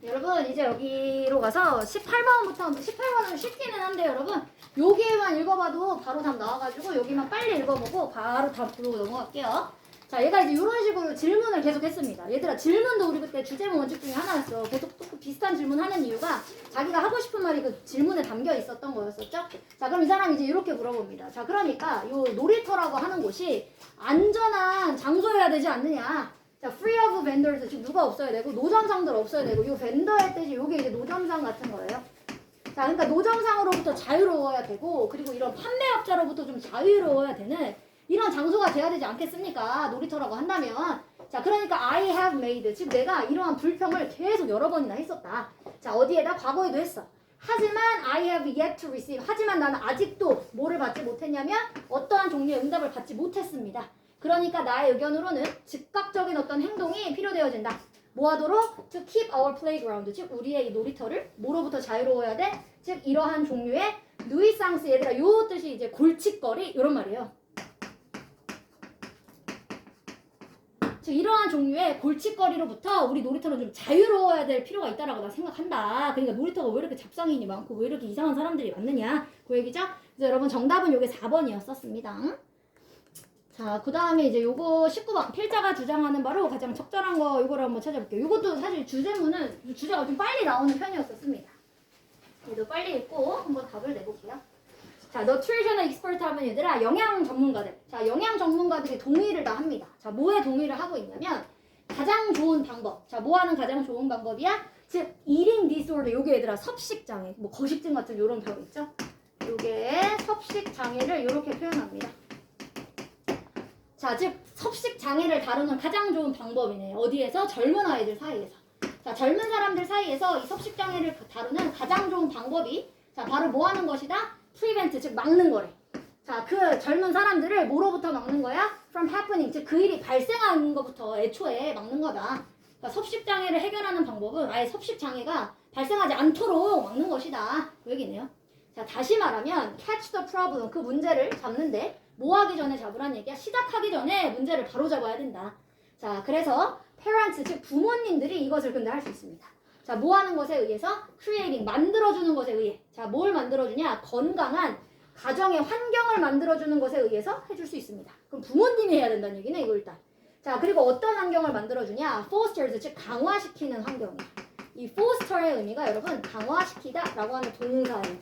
여러분 이제 여기로 가서 18번부터 18번은 쉽기는 한데 여러분 여기만 읽어봐도 바로 답 나와가지고 여기만 빨리 읽어보고 바로 답으로 넘어갈게요. 자, 얘가 이제 이런 식으로 질문을 계속 했습니다. 얘들아, 질문도 우리 그때 주제문 원칙 중에 하나였어. 계속 또 비슷한 질문 하는 이유가 자기가 하고 싶은 말이 그 질문에 담겨 있었던 거였었죠? 자, 그럼 이 사람이 이제 이렇게 물어봅니다. 자, 그러니까 요 놀이터라고 하는 곳이 안전한 장소여야 되지 않느냐? 자, free of vendors, 지금 누가 없어야 되고, 노점상들 없어야 되고, 요 vendor의 뜻이 요게 이제 노점상 같은 거예요. 자, 그러니까 노점상으로부터 자유로워야 되고, 그리고 이런 판매업자로부터 좀 자유로워야 되는 이런 장소가 돼야 되지 않겠습니까? 놀이터라고 한다면. 자, 그러니까 I have made, 즉 내가 이러한 불평을 계속 여러 번이나 했었다. 자, 어디에다? 과거에도 했어. 하지만 I have yet to receive, 하지만 나는 아직도 뭐를 받지 못했냐면 어떠한 종류의 응답을 받지 못했습니다. 그러니까 나의 의견으로는 즉각적인 어떤 행동이 필요되어진다. 뭐 하도록? To keep our playground, 즉 우리의 이 놀이터를 뭐로부터 자유로워야 돼? 즉 이러한 종류의 누이상스, 얘들아 요 뜻이 이제 골칫거리 이런 말이에요. 즉 이러한 종류의 골칫거리로부터 우리 놀이터는 좀 자유로워야 될 필요가 있다라고 나 생각한다. 그러니까 놀이터가 왜 이렇게 잡상인이 많고 왜 이렇게 이상한 사람들이 많느냐 그 얘기죠. 그래서 여러분 정답은 요게 4번이었었습니다. 자, 그 다음에 이제 요거 19번 필자가 주장하는 바로 가장 적절한 거 요거를 한번 찾아볼게요. 요것도 사실 주제문은 주제가 좀 빨리 나오는 편이었었습니다. 얘도 빨리 읽고 한번 답을 내볼게요. 자, nutritional expert 하면 얘들아 영양 전문가들. 자, 영양 전문가들이 동의를 다 합니다. 자, 뭐에 동의를 하고 있냐면 가장 좋은 방법. 자, 뭐 하는 가장 좋은 방법이야? 즉 eating disorder. 요게 얘들아 섭식 장애, 뭐 거식증 같은 요런 병 있죠? 요게 섭식 장애를 요렇게 표현합니다. 자, 즉 섭식 장애를 다루는 가장 좋은 방법이네. 어디에서? 젊은 아이들 사이에서. 자, 젊은 사람들 사이에서 이 섭식 장애를 다루는 가장 좋은 방법이 자, 바로 뭐 하는 것이다? prevent, 즉 막는 거래. 자, 그 젊은 사람들을 뭐로부터 막는 거야? from happening, 즉 그 일이 발생하는 것부터 애초에 막는 거다. 그러니까 섭식 장애를 해결하는 방법은 아예 섭식 장애가 발생하지 않도록 막는 것이다. 그 얘기네요. 자, 다시 말하면 catch the problem, 그 문제를 잡는데 뭐 하기 전에 잡으란 얘기야? 시작하기 전에 문제를 바로 잡아야 된다. 자, 그래서 parents, 즉 부모님들이 이것을 근데 할 수 있습니다. 자, 뭐 하는 것에 의해서? creating, 만들어주는 것에 의해. 자, 뭘 만들어주냐? 건강한 가정의 환경을 만들어주는 것에 의해서 해줄 수 있습니다. 그럼 부모님이 해야 된다는 얘기네, 이거 일단. 자, 그리고 어떤 환경을 만들어주냐? fosters, 즉 강화시키는 환경이야. 이 foster의 의미가 여러분 강화시키다 라고 하는 동사예요.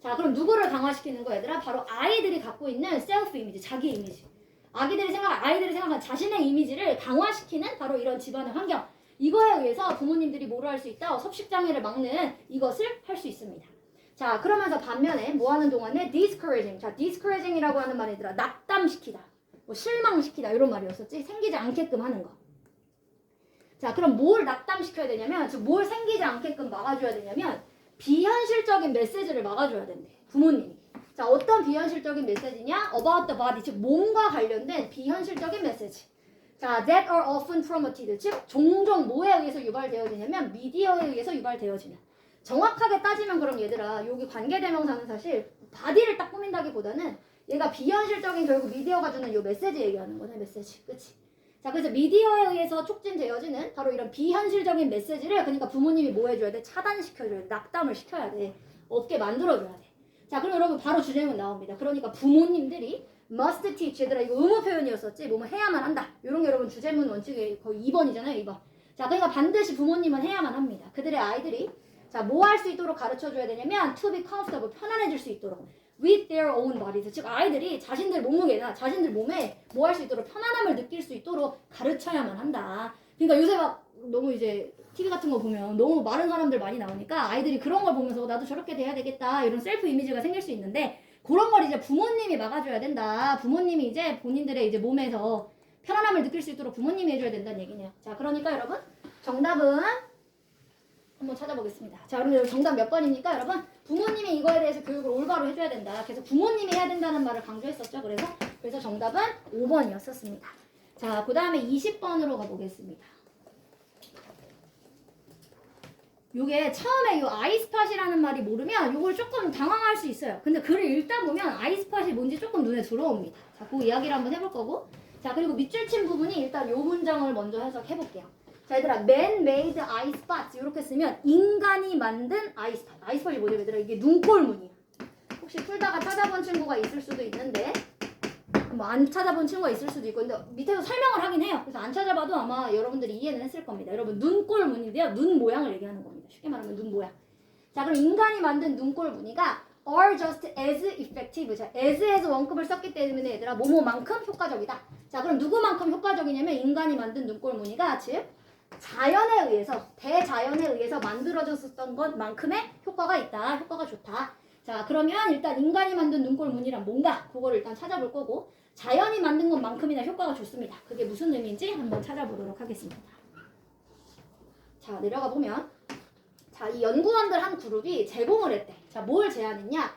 자, 그럼 누구를 강화시키는 거야, 얘들아? 바로 아이들이 갖고 있는 self 이미지, 자기 이미지. 아이들이 생각한 자신의 이미지를 강화시키는 바로 이런 집안의 환경. 이거에 의해서 부모님들이 뭐를 할 수 있다? 섭식장애를 막는 이것을 할 수 있습니다. 자, 그러면서 반면에 뭐 하는 동안에 discouraging. 자, discouraging이라고 하는 말이 얘들아 낙담시키다, 뭐 실망시키다 이런 말이었었지. 생기지 않게끔 하는 거. 자, 그럼 뭘 낙담시켜야 되냐면, 즉 뭘 생기지 않게끔 막아줘야 되냐면 비현실적인 메시지를 막아줘야 된대, 부모님이. 자, 어떤 비현실적인 메시지냐? about the body, 즉 몸과 관련된 비현실적인 메시지. 자, that are often promoted, 즉 종종 뭐에 의해서 유발되어지냐면 미디어에 의해서 유발되어지는. 정확하게 따지면 그럼 얘들아 여기 관계대명사는 사실 바디를 딱 꾸민다기보다는 얘가 비현실적인 결국 미디어가 주는 요 메시지 얘기하는 거네, 메시지. 그치? 자, 그래서 미디어에 의해서 촉진되어지는 바로 이런 비현실적인 메시지를 그러니까 부모님이 뭐 해줘야 돼? 차단시켜줘야 돼. 낙담을 시켜야 돼. 없게 만들어줘야 돼. 자, 그럼 여러분 바로 주제문 나옵니다. 그러니까 부모님들이 must teach, 얘들아 이거 의무 표현이었었지. 뭐뭐 해야만 한다. 이런 게 여러분 주제문 원칙의 거의 2번이잖아요, 2번. 자, 그러니까 반드시 부모님은 해야만 합니다. 그들의 아이들이 자, 뭐 할 수 있도록 가르쳐줘야 되냐면 to be comfortable, 편안해질 수 있도록 with their own bodies, 즉 아이들이 자신들 몸무게나 자신들 몸에 뭐 할 수 있도록 편안함을 느낄 수 있도록 가르쳐야만 한다. 그러니까 요새 막 너무 이제 TV 같은 거 보면 너무 마른 사람들 많이 나오니까 아이들이 그런 걸 보면서 나도 저렇게 돼야 되겠다 이런 셀프 이미지가 생길 수 있는데 그런 걸 이제 부모님이 막아줘야 된다. 부모님이 이제 본인들의 이제 몸에서 편안함을 느낄 수 있도록 부모님이 해줘야 된다는 얘기네요. 자, 그러니까 여러분 정답은 한번 찾아보겠습니다. 자, 그럼 정답 몇 번입니까, 여러분? 부모님이 이거에 대해서 교육을 올바로 해줘야 된다. 그래서 부모님이 해야 된다는 말을 강조했었죠. 그래서 정답은 5번이었었습니다. 자, 그 다음에 20번으로 가보겠습니다. 요게 처음에 요 아이스팟이라는 말이 모르면 요걸 조금 당황할 수 있어요. 근데 글을 읽다 보면 아이스팟이 뭔지 조금 눈에 들어옵니다. 자, 그 이야기를 한번 해볼 거고. 자, 그리고 밑줄 친 부분이 일단 요 문장을 먼저 해석해볼게요. 자, 얘들아, man-made eye spots 이렇게 쓰면 인간이 만든 아이스팟. 아이스팟이 뭐냐, 얘들아? 이게 눈꼴무늬야. 혹시 풀다가 찾아본 친구가 있을 수도 있는데, 뭐 안 찾아본 친구가 있을 수도 있고, 근데 밑에서 설명을 하긴 해요. 그래서 안 찾아봐도 아마 여러분들이 이해는 했을 겁니다. 여러분, 눈꼴무늬인데요. 눈 모양을 얘기하는 겁니다. 쉽게 말하면 눈 모양. 자, 그럼 인간이 만든 눈꼴무늬가 are just as effective. 자, as에서 원급을 썼기 때문에 얘들아, 뭐뭐만큼 효과적이다. 자, 그럼 누구만큼 효과적이냐면 인간이 만든 눈꼴무늬가 즉 자연에 의해서, 대자연에 의해서 만들어졌었던 것만큼의 효과가 있다. 효과가 좋다. 자, 그러면 일단 인간이 만든 눈꼴무늬란 뭔가? 그거를 일단 찾아볼 거고, 자연이 만든 것만큼이나 효과가 좋습니다. 그게 무슨 의미인지 한번 찾아보도록 하겠습니다. 자, 내려가 보면, 자, 이 연구원들 한 그룹이 제공을 했대. 자, 뭘 제안했냐?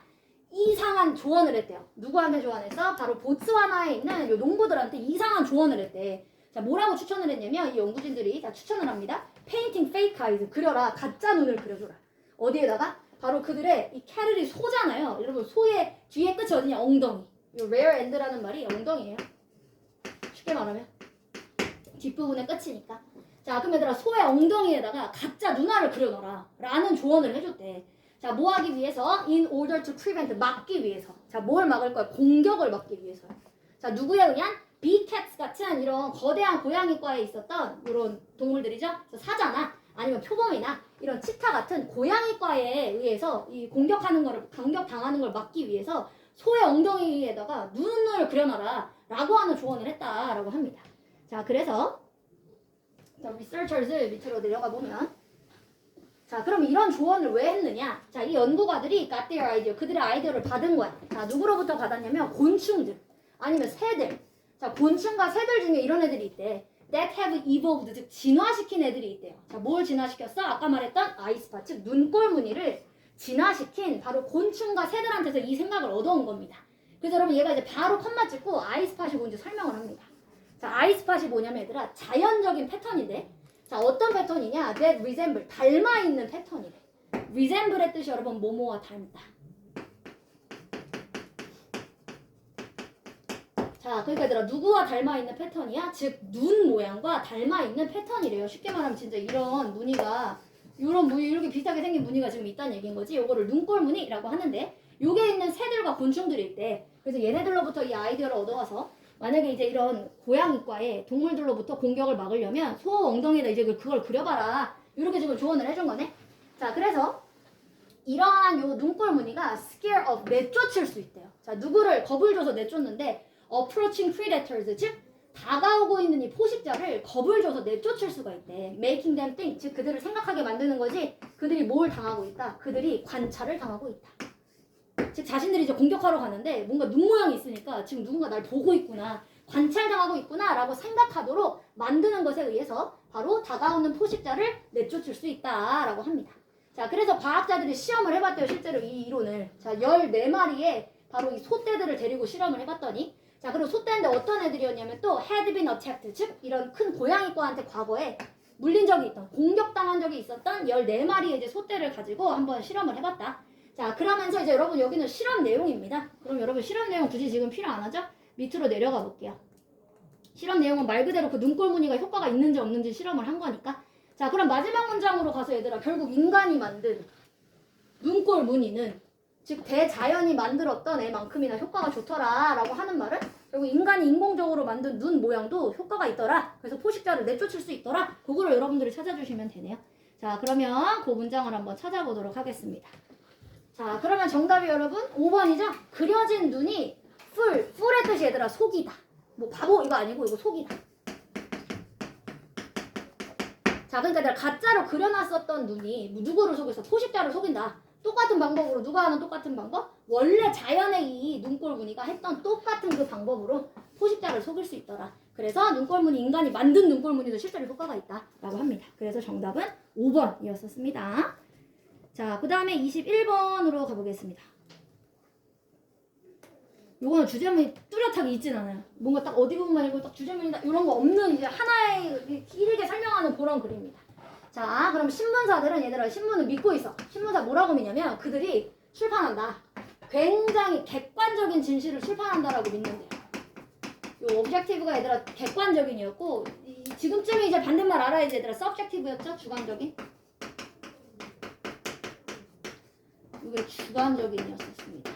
이상한 조언을 했대요. 누구한테 조언했어? 바로 보츠와나에 있는 요 농부들한테 이상한 조언을 했대. 자, 뭐라고 추천을 했냐면 이 연구진들이 자, 추천을 합니다. Painting fake eyes. 그려라. 가짜 눈을 그려줘라. 어디에다가? 바로 그들의 이 캐럴이 소잖아요. 여러분, 소의 뒤에 끝이 어디냐? 엉덩이. 이 rear end라는 말이 엉덩이에요. 쉽게 말하면 뒷부분의 끝이니까. 자, 그럼 얘들아, 소의 엉덩이에다가 가짜 눈알을 그려놔라 라는 조언을 해줬대. 자, 뭐 하기 위해서? In order to prevent, 막기 위해서. 자, 뭘 막을 거야? 공격을 막기 위해서요. 자, 누구에 의한? Bcats 같은 이런 거대한 고양이과에 있었던 이런 동물들이죠. 사자나 아니면 표범이나 이런 치타 같은 고양이과에 의해서 이 공격하는 거를, 강격당하는 걸 막기 위해서 소의 엉덩이에다가 눈을 그려놔라 라고 하는 조언을 했다라고 합니다. 자, 그래서 자, researchers 밑으로 내려가 보면, 자, 그럼 이런 조언을 왜 했느냐? 자, 이 연구가들이 got their idea, 그들의 아이디어를 받은 거야. 자, 누구로부터 받았냐면 곤충들 아니면 새들. 자, 곤충과 새들 중에 이런 애들이 있대. that have evolved, 즉 진화시킨 애들이 있대요. 자, 뭘 진화시켰어? 아까 말했던 아이스팟, 즉 눈꼴무늬를 진화시킨 바로 곤충과 새들한테서 이 생각을 얻어온 겁니다. 그래서 여러분, 얘가 이제 바로 컴마 찍고 아이스팟이 뭔지 설명을 합니다. 자, 아이스팟이 뭐냐면 얘들아, 자연적인 패턴인데, 자, 어떤 패턴이냐? that resemble, 닮아있는 패턴이래. resemble의 뜻이 여러분, 뭐뭐와 닮다. 자, 그러니까 얘들아, 누구와 닮아있는 패턴이야? 즉, 눈 모양과 닮아있는 패턴이래요. 쉽게 말하면 진짜 이런 무늬가, 이런 무늬, 이렇게 비슷하게 생긴 무늬가 지금 있다는 얘기인 거지. 요거를 눈꼴 무늬라고 하는데, 요게 있는 새들과 곤충들이 있대. 그래서 얘네들로부터 이 아이디어를 얻어가서 만약에 이제 이런 고양이과의 동물들로부터 공격을 막으려면 소 엉덩이에다 이제 그걸 그려봐라. 이렇게 지금 조언을 해준 거네. 자, 그래서 이러한 요 눈꼴 무늬가 scare of, 내쫓을 수 있대요. 자, 누구를 겁을 줘서 내쫓는데 approaching predators, 즉 다가오고 있는 이 포식자를 겁을 줘서 내쫓을 수가 있대. making them think, 즉 그들을 생각하게 만드는 거지. 그들이 뭘 당하고 있다? 그들이 관찰을 당하고 있다. 즉 자신들이 이제 공격하러 가는데 뭔가 눈 모양이 있으니까 지금 누군가 날 보고 있구나, 관찰당하고 있구나 라고 생각하도록 만드는 것에 의해서 바로 다가오는 포식자를 내쫓을 수 있다라고 합니다. 자, 그래서 과학자들이 시험을 해봤대요. 실제로 이 이론을. 자, 14마리의 바로 이 소떼들을 데리고 실험을 해봤더니, 자, 그리고 소떼인데 어떤 애들이었냐면 또 had been attacked, 즉 이런 큰 고양이과한테 과거에 물린 적이 있던, 공격당한 적이 있었던 14마리의 이제 소떼를 가지고 한번 실험을 해봤다. 자, 그러면서 이제 여러분 여기는 실험 내용입니다. 그럼 여러분 실험 내용 굳이 지금 필요 안 하죠? 밑으로 내려가 볼게요. 실험 내용은 말 그대로 그 눈꼴 무늬가 효과가 있는지 없는지 실험을 한 거니까. 자, 그럼 마지막 문장으로 가서 얘들아, 결국 인간이 만든 눈꼴 무늬는, 즉 대자연이 만들었던 애만큼이나 효과가 좋더라 라고 하는 말은 결국 인간이 인공적으로 만든 눈 모양도 효과가 있더라. 그래서 포식자를 내쫓을 수 있더라. 그거를 여러분들이 찾아주시면 되네요. 자, 그러면 그 문장을 한번 찾아보도록 하겠습니다. 자, 그러면 정답이 여러분 5번이죠? 그려진 눈이 풀의 뜻이 얘들아 속이다. 뭐 바보 이거 아니고 이거 속이다. 자, 그러니까 내가 가짜로 그려놨었던 눈이 누구를 속였어? 포식자를 속인다. 똑같은 방법으로, 누가 하는 똑같은 방법? 원래 자연의 이 눈꼴 무늬가 했던 똑같은 그 방법으로 포식자를 속일 수 있더라. 그래서 눈꼴 무늬, 인간이 만든 눈꼴 무늬도 실제로 효과가 있다라고 합니다. 그래서 정답은 5번이었었습니다. 자, 그 다음에 21번으로 가보겠습니다. 요거는 주제문이 뚜렷하게 있진 않아요. 뭔가 딱 어디 부분만 읽고 딱 주제문이다 이런 거 없는, 이제 하나의 길게 설명하는 그런 글입니다. 자, 그럼 신문사들은 얘들아 신문을 믿고 있어. 신문사 뭐라고 믿냐면 그들이 출판한다. 굉장히 객관적인 진실을 출판한다라고 믿는데요. 요 오브젝티브가 얘들아 객관적인이었고, 이 지금쯤에 이제 반대말 알아야지 얘들아. subjective였죠? 주관적인. 이게 주관적인이었습니다.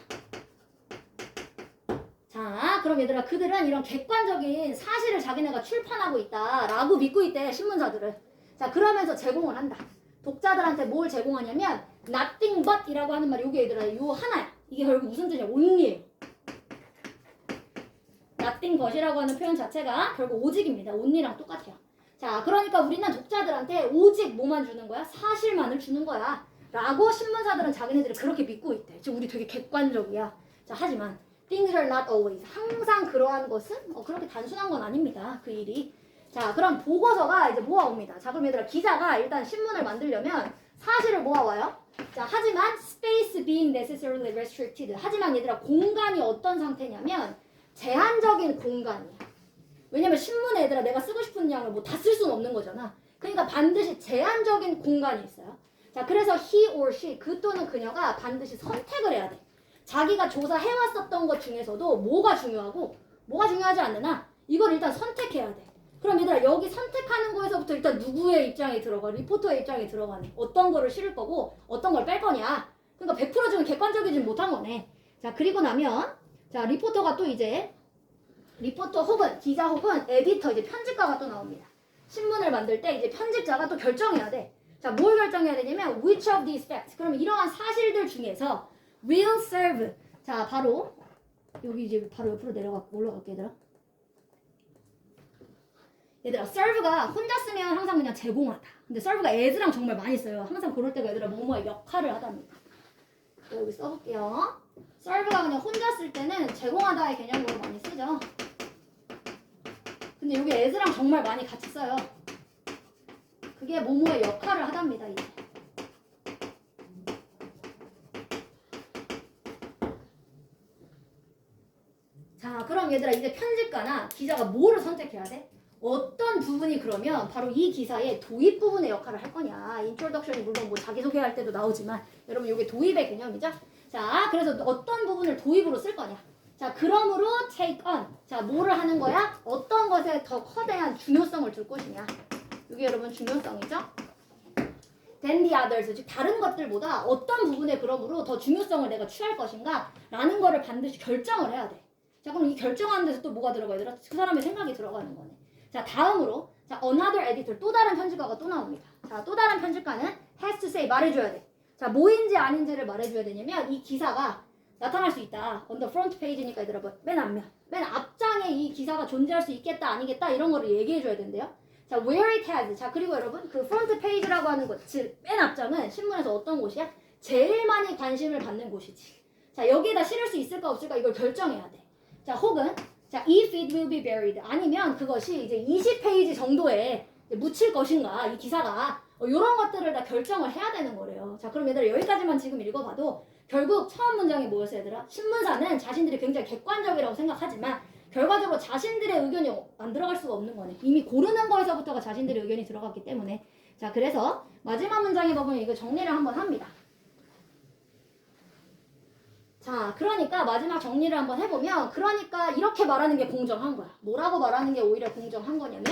자, 그럼 얘들아 그들은 이런 객관적인 사실을 자기네가 출판하고 있다라고 믿고 있대, 신문사들은. 자, 그러면서 제공을 한다. 독자들한테 뭘 제공하냐면 nothing but 이라고 하는 말이 요게 얘들아 요 하나야. 이게 결국 무슨 뜻이냐? only예요. nothing but이라고 하는 표현 자체가 결국 오직입니다. only랑 똑같아요. 자, 그러니까 우리는 독자들한테 오직 뭐만 주는 거야? 사실만을 주는 거야 라고 신문사들은 자기네들이 그렇게 믿고 있대. 지금 우리 되게 객관적이야. 자, 하지만 things are not always. 항상 그러한 것은 그렇게 단순한 건 아닙니다. 그 일이. 자, 그럼 보고서가 이제 모아옵니다. 자, 그럼 얘들아 기자가 일단 신문을 만들려면 사실을 모아와요. 자, 하지만 space being necessarily restricted. 하지만 얘들아 공간이 어떤 상태냐면 제한적인 공간이야. 왜냐면 신문에 얘들아 내가 쓰고 싶은 양을 뭐 다 쓸 수는 없는 거잖아. 그러니까 반드시 제한적인 공간이 있어요. 자, 그래서 he or she 그 또는 그녀가 반드시 선택을 해야 돼. 자기가 조사해왔었던 것 중에서도 뭐가 중요하고 뭐가 중요하지 않느냐 이걸 일단 선택해야 돼. 그럼 얘들아 여기 선택하는 거에서부터 일단 누구의 입장이 들어가? 리포터의 입장이 들어가네. 어떤 거를 실을 거고 어떤 걸 뺄 거냐. 그러니까 100% 지금 객관적이지 못한 거네. 자, 그리고 나면 자 리포터가 또 이제 리포터 혹은 기자 혹은 에디터 이제 편집가가 또 나옵니다. 신문을 만들 때 이제 편집자가 또 결정해야 돼. 자, 뭘 결정해야 되냐면 which of these facts. 그럼 이러한 사실들 중에서 will serve. 자, 바로 여기 이제 바로 옆으로 올라갈게 얘들아. 얘들아 serve가 혼자 쓰면 항상 그냥 제공하다. 근데 serve가 as랑 정말 많이 써요. 항상 그럴 때가 얘들아 뭐뭐의 역할을 하답니다. 여기 써볼게요. serve가 그냥 혼자 쓸 때는 제공하다의 개념으로 많이 쓰죠. 근데 여기 as랑 정말 많이 같이 써요. 그게 뭐뭐의 역할을 하답니다. 이제. 자, 그럼 얘들아 이제 편집가나 기자가 뭐를 선택해야 돼? 어떤 부분이 그러면 바로 이 기사의 도입 부분의 역할을 할 거냐. 인트로덕션이 물론 뭐 자기소개할 때도 나오지만 여러분 이게 도입의 개념이죠. 자, 그래서 어떤 부분을 도입으로 쓸 거냐. 자, 그러므로 take on. 자, 뭐를 하는 거야? 어떤 것에 더 거대한 중요성을 줄 것이냐. 이게 여러분 중요성이죠. than the others. 즉 다른 것들보다 어떤 부분에 그러므로 더 중요성을 내가 취할 것인가 라는 거를 반드시 결정을 해야 돼. 자, 그럼 이 결정하는 데서 또 뭐가 들어가야 되나? 그 사람의 생각이 들어가는 거네. 자, 다음으로 자, another editor. 또 다른 편집가가 또 나옵니다. 자, 또 다른 편집가는 has to say. 말해줘야 돼. 자, 뭐인지 아닌지를 말해줘야 되냐면 이 기사가 나타날 수 있다. on the front page니까 얘들아 맨 앞면. 맨 앞장에 이 기사가 존재할 수 있겠다 아니겠다 이런 거를 얘기해줘야 된대요. 자, where it has. 자, 그리고 여러분 그 front page라고 하는 것, 즉 맨 앞장은 신문에서 어떤 곳이야? 제일 많이 관심을 받는 곳이지. 자, 여기에다 실을 수 있을까 없을까 이걸 결정해야 돼. 자, 혹은 자, if it will be buried. 아니면 그것이 이제 20페이지 정도에 묻힐 것인가, 이 기사가. 이런 것들을 다 결정을 해야 되는 거래요. 자, 그럼 얘들아 여기까지만 지금 읽어봐도 결국 처음 문장이 뭐였어 얘들아? 신문사는 자신들이 굉장히 객관적이라고 생각하지만 결과적으로 자신들의 의견이 안 들어갈 수가 없는 거네. 이미 고르는 거에서부터가 자신들의 의견이 들어갔기 때문에. 자, 그래서 마지막 문장에 보면 이거 정리를 한번 합니다. 자, 그러니까 마지막 정리를 한번 해보면 그러니까 이렇게 말하는 게 공정한 거야. 뭐라고 말하는 게 오히려 공정한 거냐면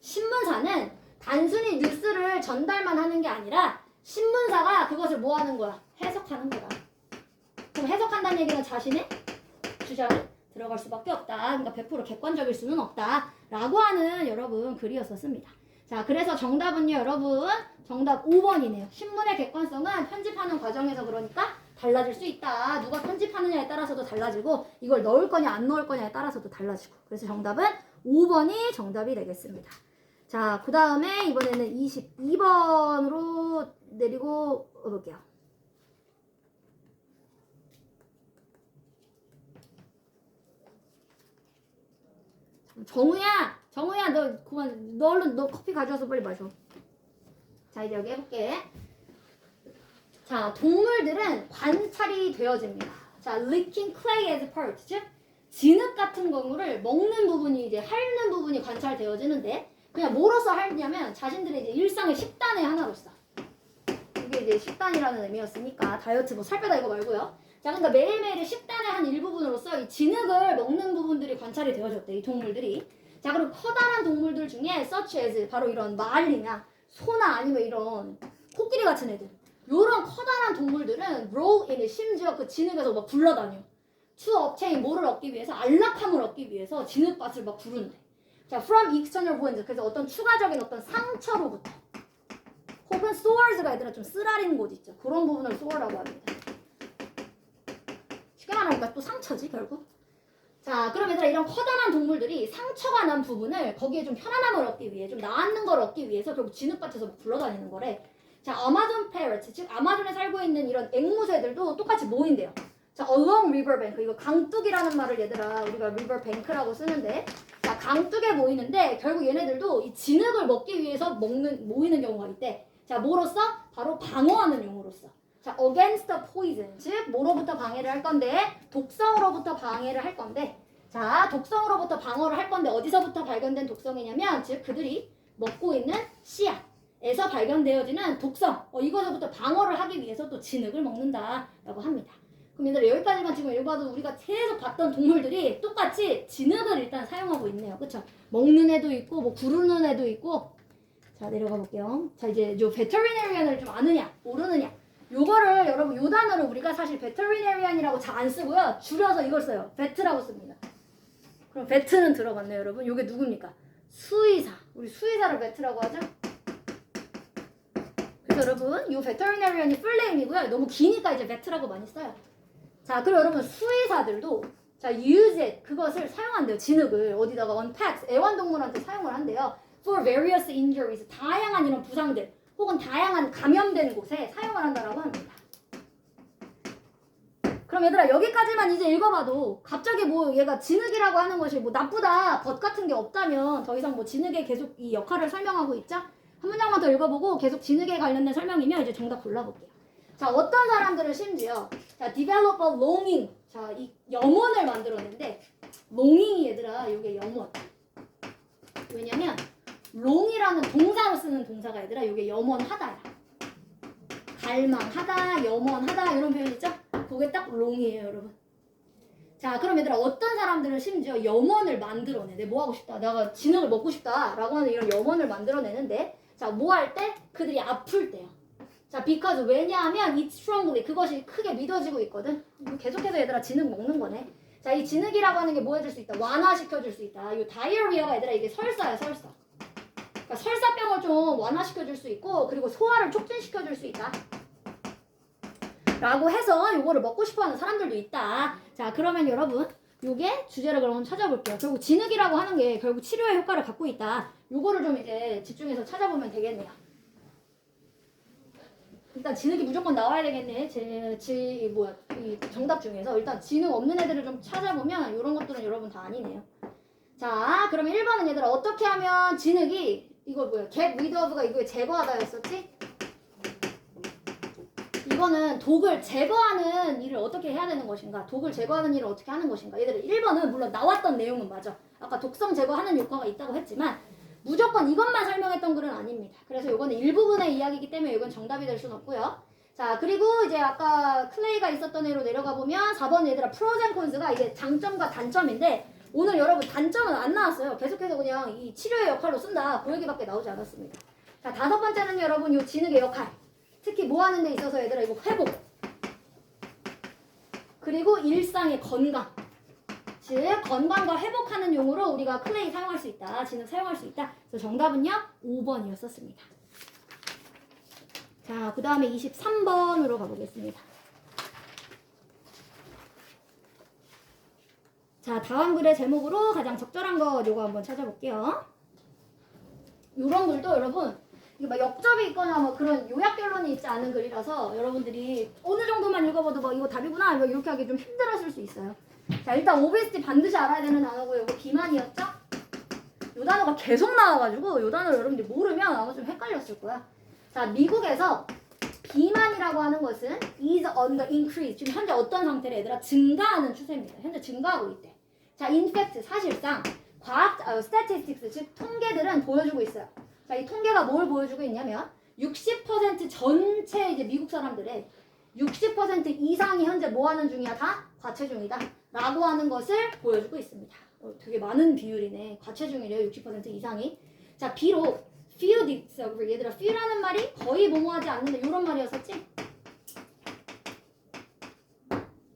신문사는 단순히 뉴스를 전달만 하는 게 아니라 신문사가 그것을 뭐 하는 거야? 해석하는 거다. 그럼 해석한다는 얘기는 자신의 주장이 들어갈 수밖에 없다. 그러니까 100% 객관적일 수는 없다. 라고 하는 여러분 글이었었습니다. 자, 그래서 정답은요 여러분 정답 5번이네요. 신문의 객관성은 편집하는 과정에서 그러니까 달라질 수 있다. 누가 편집하느냐에 따라서도 달라지고 이걸 넣을 거냐 안 넣을 거냐에 따라서도 달라지고. 그래서 정답은 5번이 정답이 되겠습니다. 자, 그 다음에 이번에는 22번으로 내리고 볼게요. 정우야 너 그만 너 얼른 너 커피 가져와서 빨리 마셔. 자, 이제 여기 해볼게. 자, 동물들은 관찰이 되어집니다. 자, licking clay as part, 즉 진흙 같은 거물을 먹는 부분이 이제 핥는 부분이 관찰되어지는데 그냥 뭐로서 핥냐면 자신들의 이제 일상의 식단의 하나로서. 이게 이제 식단이라는 의미였으니까 다이어트 뭐 살 빼다 이거 말고요. 자, 그러니까 매일매일의 식단의 한 일부분으로서 이 진흙을 먹는 부분들이 관찰이 되어졌대, 이 동물들이. 자, 그리고 커다란 동물들 중에 such as 바로 이런 말이나 소나 아니면 이런 코끼리 같은 애들. 요런 커다란 동물들은 roll in 심지어 그 진흙에서 막 굴러다녀. to obtain 뭐를 얻기 위해서 안락함을 얻기 위해서 진흙밭을 막 구른대. 자, from external wounds 그래서 어떤 추가적인 어떤 상처로부터 혹은 sores가 얘들아 좀 쓰라린 곳 있죠. 그런 부분을 sore라고 합니다. 쉽게 말하니까 또 상처지 결국. 자, 그럼 얘들아 이런 커다란 동물들이 상처가 난 부분을 거기에 좀 편안함을 얻기 위해 좀 나았는 걸 얻기 위해서 결국 진흙밭에서 막 굴러다니는 거래. 자, 아마존 페럿 즉 아마존에 살고 있는 이런 앵무새들도 똑같이 모인대요. 자, along river bank 이거 강둑이라는 말을 얘들아 우리가 river bank라고 쓰는데 자, 강둑에 모이는데 결국 얘네들도 이 진흙을 먹기 위해서 모이는 경우가 있대. 자, 뭐로써? 바로 방어하는 용으로서. 자, against the poison 즉 뭐로부터 방해를 할 건데 독성으로부터 방해를 할 건데 자, 독성으로부터 방어를 할 건데 어디서부터 발견된 독성이냐면 즉 그들이 먹고 있는 씨앗에서 발견되어지는 독성 이것서부터 방어를 하기 위해서 또 진흙을 먹는다라고 합니다. 그럼 얘들 여기까지만 지금 읽어봐도 우리가 계속 봤던 동물들이 똑같이 진흙을 일단 사용하고 있네요. 그쵸? 먹는 애도 있고 뭐 구르는 애도 있고. 자, 내려가 볼게요. 자, 이제 요 베터리네리안을 좀 아느냐 모르느냐 요거를 여러분 요 단어를 우리가 사실 베터리네리안이라고 잘 안 쓰고요. 줄여서 이걸 써요. 베트라고 씁니다. 그럼 베트는 들어갔네요, 여러분. 요게 누굽니까? 수의사. 우리 수의사를 베트라고 하죠? 그래서 여러분 요 베터리네리안이 풀네임이고요. 너무 기니까 이제 베트라고 많이 써요. 자, 그리고 여러분 수의사들도 자, use it 그것을 사용한대요. 진흙을 어디다가 on pets 애완동물한테 사용을 한대요. for various injuries 다양한 이런 부상들 혹은 다양한 감염된 곳에 사용을 한다라고 합니다. 그럼 얘들아 여기까지만 이제 읽어봐도 갑자기 뭐 얘가 진흙이라고 하는 것이 뭐 나쁘다 벗 같은 게 없다면 더 이상 뭐 진흙의 계속 이 역할을 설명하고 있자 한 문장만 더 읽어보고 계속 진흙에 관련된 설명이면 이제 정답 골라볼게요. 자, 어떤 사람들은 심지어 자, develop a longing 자, 이 염원을 만들었는데 longing이 얘들아 이게 염원 왜냐면 long이라는 동사로 쓰는 동사가 얘들아 이게 염원하다야. 갈망하다, 염원하다 이런 표현 있죠? 그게 딱 long이에요, 여러분. 자, 그럼 얘들아 어떤 사람들은 심지어 염원을 만들어내. 내가 뭐 하고 싶다. 내가 진흙을 먹고 싶다. 라고 하는 이런 염원을 만들어내는데 자, 뭐 할 때? 그들이 아플 때요. 자, because 왜냐하면 it strongly 그것이 크게 믿어지고 있거든. 계속해서 얘들아 진흙 먹는 거네. 자, 이 진흙이라고 하는 게 뭐 해줄 수 있다? 완화시켜줄 수 있다. 이 다이어리아가 얘들아 이게 설사야, 설사. 그러니까 설사병을 좀 완화시켜줄 수 있고 그리고 소화를 촉진시켜줄 수 있다. 라고 해서 요거를 먹고 싶어하는 사람들도 있다. 자, 그러면 여러분 요게 주제를 그럼 찾아볼게요. 결국 진흙이라고 하는 게 결국 치료의 효과를 갖고 있다. 요거를 좀 이제 집중해서 찾아보면 되겠네요. 일단 진흙이 무조건 나와야 되겠네. 이 정답 중에서 일단 진흙 없는 애들을 좀 찾아보면 이런 것들은 여러분 다 아니네요. 자, 그러면 1번은 얘들아 어떻게 하면 진흙이 이거 뭐야? get rid of가 이거에 제거하다였었지? 이거는 독을 제거하는 일을 어떻게 해야 되는 것인가? 독을 제거하는 일을 어떻게 하는 것인가? 얘들아 1번은 물론 나왔던 내용은 맞아. 아까 독성 제거하는 효과가 있다고 했지만 무조건 이것만 설명했던 글은 아닙니다. 그래서 이거는 일부분의 이야기이기 때문에 이건 정답이 될 수는 없고요. 자, 그리고 이제 아까 클레이가 있었던 애로 내려가 보면 4번 얘들아 프로즈 앤 콘스가 이게 장점과 단점인데 오늘 여러분 단점은 안 나왔어요. 계속해서 그냥 이 치료의 역할로 쓴다. 그 얘기밖에 나오지 않았습니다. 자, 5번째는 여러분 요 진흙의 역할. 특히 뭐 하는 데 있어서 얘들아 이거 회복. 그리고 일상의 건강. 즉 건강과 회복하는 용으로 우리가 클레이 사용할 수 있다. 진흙 사용할 수 있다. 그래서 정답은요 5번이었었습니다. 자, 그 다음에 23번으로 가보겠습니다. 자, 다음 글의 제목으로 가장 적절한 거 요거 한번 찾아볼게요. 요런 글도 여러분 이게 막 역접이 있거나 뭐 그런 요약 결론이 있지 않은 글이라서 여러분들이 어느 정도만 읽어봐도 막 이거 답이구나 이렇게 하기 좀 힘들었을 수 있어요. 자, 일단 OST 반드시 알아야 되는 단어고요. 이거 비만이었죠? 요 단어가 계속 나와가지고 요 단어를 여러분들이 모르면 아마 좀 헷갈렸을 거야. 자, 미국에서 비만이라고 하는 것은 is on the increase. 지금 현재 어떤 상태로 얘들아 증가하는 추세입니다. 현재 증가하고 있대. 자, in fact 사실상 과학 statistics 즉 통계들은 보여주고 있어요. 자, 이 통계가 뭘 보여주고 있냐면 60% 전체 이제 미국 사람들의 60% 이상이 현재 뭐 하는 중이야? 다 과체중이다. 라고 하는 것을 보여주고 있습니다. 되게 많은 비율이네. 과체중이래요. 60% 이상이. 자, 비록 feel disagree. 얘들아, feel라는 말이 거의 뭐뭐하지 않는데 이런 말이었었지?